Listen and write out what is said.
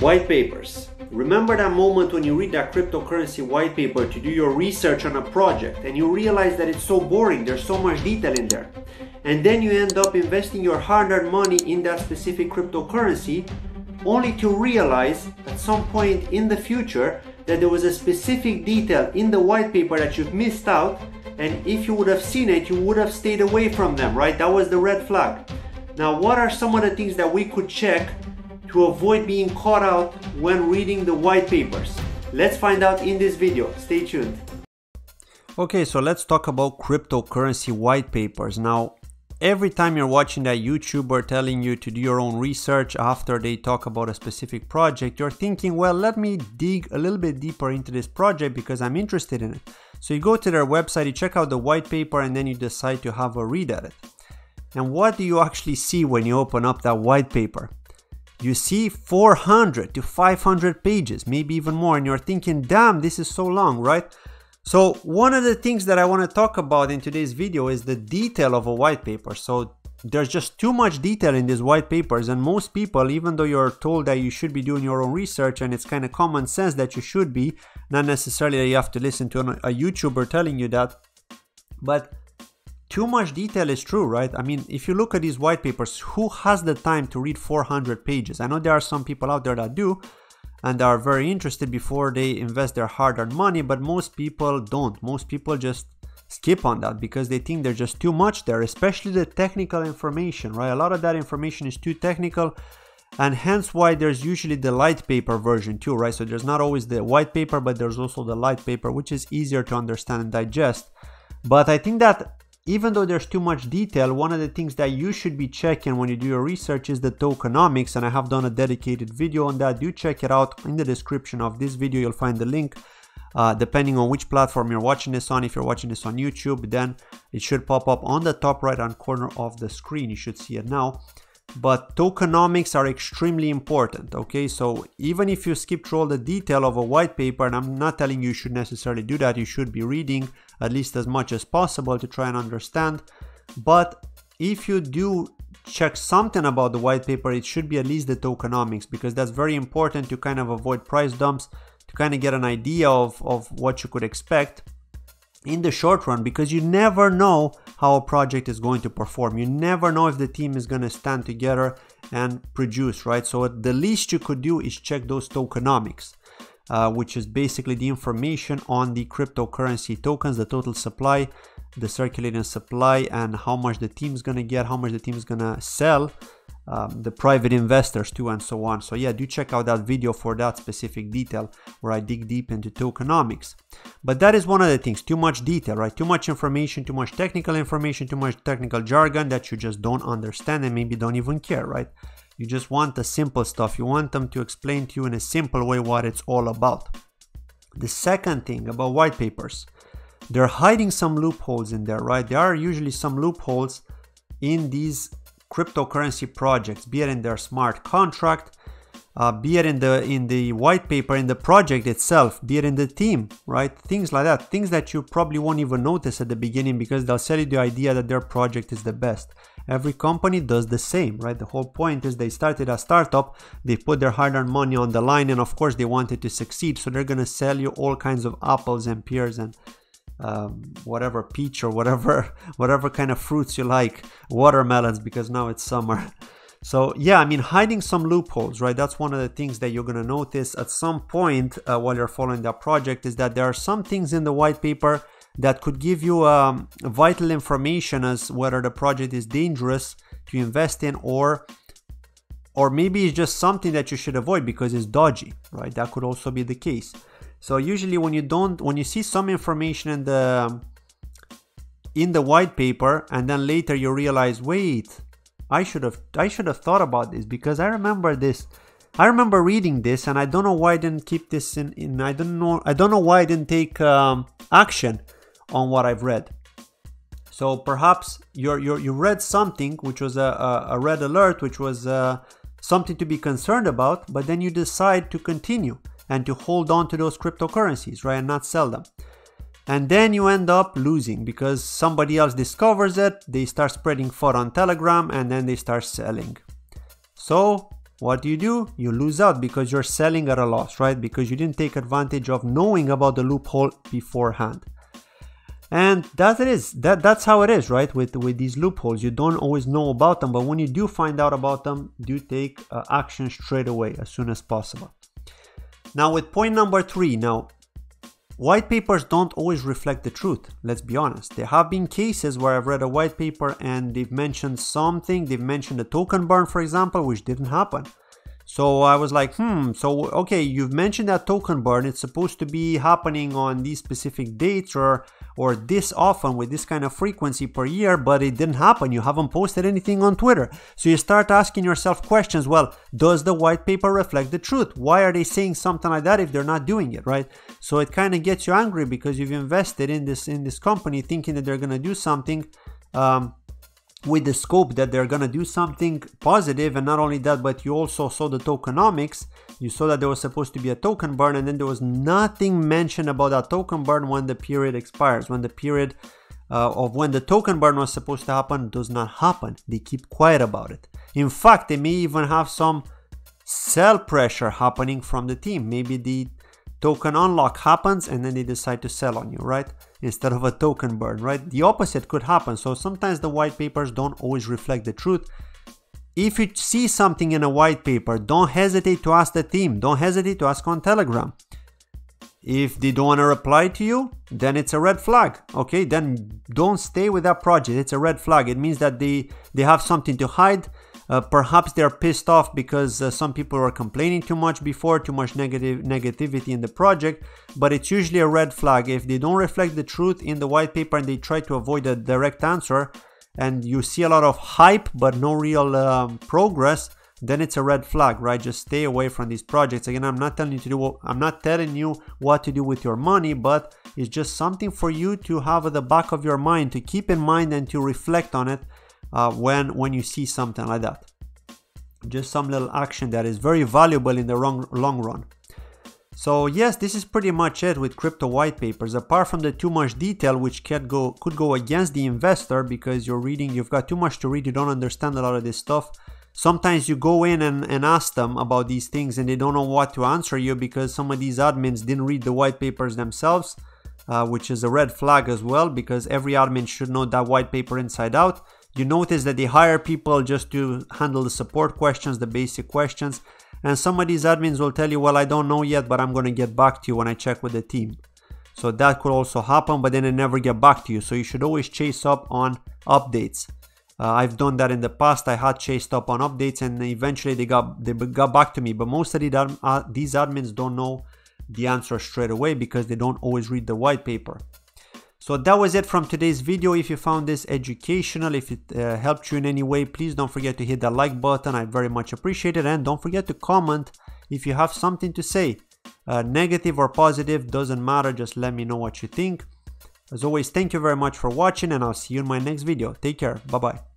White papers. Remember that moment when you read that cryptocurrency white paper to do your research on a project and you realize that it's so boring, there's so much detail in there. And then you end up investing your hard-earned money in that specific cryptocurrency only to realize at some point in the future that there was a specific detail in the white paper that you've missed out, and if you would have seen it, you would have stayed away from them, right? That was the red flag. Now, what are some of the things that we could check to avoid being caught out when reading the white papers? Let's find out in this video. Stay tuned. Okay, so let's talk about cryptocurrency white papers. Now, every time you're watching that YouTuber telling you to do your own research after they talk about a specific project, you're thinking, well, let me dig a little bit deeper into this project because I'm interested in it. So you go to their website, you check out the white paper, and then you decide to have a read at it. And what do you actually see when you open up that white paper? You see 400 to 500 pages, maybe even more, and you're thinking, damn, this is so long, right? So one of the things that I want to talk about in today's video is the detail of a white paper. So there's just too much detail in these white papers, and most people, even though you're told that you should be doing your own research and it's kind of common sense that you should be, not necessarily that you have to listen to a YouTuber telling you that, but too much detail is true, right? I mean, if you look at these white papers, who has the time to read 400 pages? I know there are some people out there that do, and are very interested before they invest their hard-earned money, but most people don't. Most people just skip on that because they think there's just too much there, especially the technical information, right? A lot of that information is too technical, and hence why there's usually the light paper version too, right? So there's not always the white paper, but there's also the light paper, which is easier to understand and digest. But I think that even though there's too much detail, one of the things that you should be checking when you do your research is the tokenomics, and I have done a dedicated video on that. Do check it out. In the description of this video you'll find the link. Depending on which platform you're watching this on, if you're watching this on YouTube, then it should pop up on the top right hand corner of the screen. You should see it now. But tokenomics are extremely important, okay? So even if you skip through all the detail of a white paper, and I'm not telling you should necessarily do that, you should be reading at least as much as possible to try and understand. But if you do check something about the white paper, it should be at least the tokenomics, because that's very important to kind of avoid price dumps, to kind of get an idea of what you could expect in the short run, because you never know how a project is going to perform. You never know if the team is going to stand together and produce, right? So the least you could do is check those tokenomics, which is basically the information on the cryptocurrency tokens, the total supply, the circulating supply, and how much the team's going to get, how much the team is going to sell, the private investors too, and so on. So yeah, do check out that video for that specific detail where I dig deep into tokenomics. But that is one of the things, too much detail, right? Too much information, too much technical information, too much technical jargon that you just don't understand and maybe don't even care, right? You just want the simple stuff. You want them to explain to you in a simple way what it's all about. The second thing about white papers, they're hiding some loopholes in there, right? There are usually some loopholes in these cryptocurrency projects, be it in their smart contract, be it in the white paper, in the project itself, be it in the team, right? Things like that, things that you probably won't even notice at the beginning because they'll sell you the idea that their project is the best. Every company does the same, right? The whole point is they started a startup, they put their hard-earned money on the line, and of course they wanted to succeed, so they're going to sell you all kinds of apples and pears and whatever, peach or whatever kind of fruits you like, watermelons, because now it's summer. So yeah, I mean, hiding some loopholes, right? That's one of the things that you're going to notice at some point while you're following that project, is that there are some things in the white paper that could give you vital information as whether the project is dangerous to invest in, or maybe it's just something that you should avoid because it's dodgy, right? That could also be the case. So usually when you see some information in the white paper and then later you realize, wait, I should have thought about this because I remember this. I remember reading this and I don't know why I didn't keep this in I don't know why I didn't take action on what I've read. So perhaps you read something which was a red alert, which was something to be concerned about, but then you decide to continue and to hold on to those cryptocurrencies, right, and not sell them. And then you end up losing because somebody else discovers it, they start spreading FUD on Telegram, and then they start selling. So what do? You lose out because you're selling at a loss, right? Because you didn't take advantage of knowing about the loophole beforehand. And that's how it is, right? With these loopholes, you don't always know about them, but when you do find out about them, do take action straight away as soon as possible. Now with point number 3, now white papers don't always reflect the truth. Let's be honest. There have been cases where I've read a white paper and they've mentioned something. They've mentioned a token burn, for example, which didn't happen. So I was like, so okay, you've mentioned that token burn. It's supposed to be happening on these specific dates or this often with this kind of frequency per year, but it didn't happen. You haven't posted anything on Twitter. So you start asking yourself questions. Well, does the white paper reflect the truth? Why are they saying something like that if they're not doing it, right? So it kind of gets you angry because you've invested in this company thinking that they're going to do something with the scope that they're gonna do something positive. And not only that, but you also saw the tokenomics. You saw that there was supposed to be a token burn, and then there was nothing mentioned about that token burn when the period expires. When the period of when the token burn was supposed to happen does not happen. They keep quiet about it. In fact, they may even have some sell pressure happening from the team. Maybe the token unlock happens and then they decide to sell on you, right? Instead of a token burn, right? The opposite could happen. So sometimes the white papers don't always reflect the truth. If you see something in a white paper, don't hesitate to ask the team. Don't hesitate to ask on Telegram. If they don't want to reply to you, then it's a red flag. Okay, then don't stay with that project. It's a red flag. It means that they have something to hide. Perhaps they're pissed off because some people were complaining too much before, too much negativity in the project, but it's usually a red flag. If they don't reflect the truth in the white paper and they try to avoid a direct answer and you see a lot of hype but no real progress, then it's a red flag, right? Just stay away from these projects. Again, I'm not telling you what to do with your money, but it's just something for you to have at the back of your mind, to keep in mind and to reflect on it when you see something like that. Just some little action that is very valuable in the long run. So yes, this is pretty much it with crypto white papers, apart from the too much detail, which could go against the investor because you've got too much to read, you don't understand a lot of this stuff. Sometimes you go in and ask them about these things and they don't know what to answer you because some of these admins didn't read the white papers themselves, which is a red flag as well, because every admin should know that white paper inside out. You notice that they hire people just to handle the support questions, the basic questions. And some of these admins will tell you, well, I don't know yet, but I'm going to get back to you when I check with the team. So that could also happen, but then they never get back to you. So you should always chase up on updates. I've done that in the past. I had chased up on updates and eventually they got back to me. But most of these admins don't know the answer straight away because they don't always read the white paper. So that was it from today's video. If you found this educational, if it helped you in any way, please don't forget to hit that like button. I very much appreciate it. And don't forget to comment if you have something to say. Negative or positive, doesn't matter. Just let me know what you think. As always, thank you very much for watching and I'll see you in my next video. Take care. Bye-bye.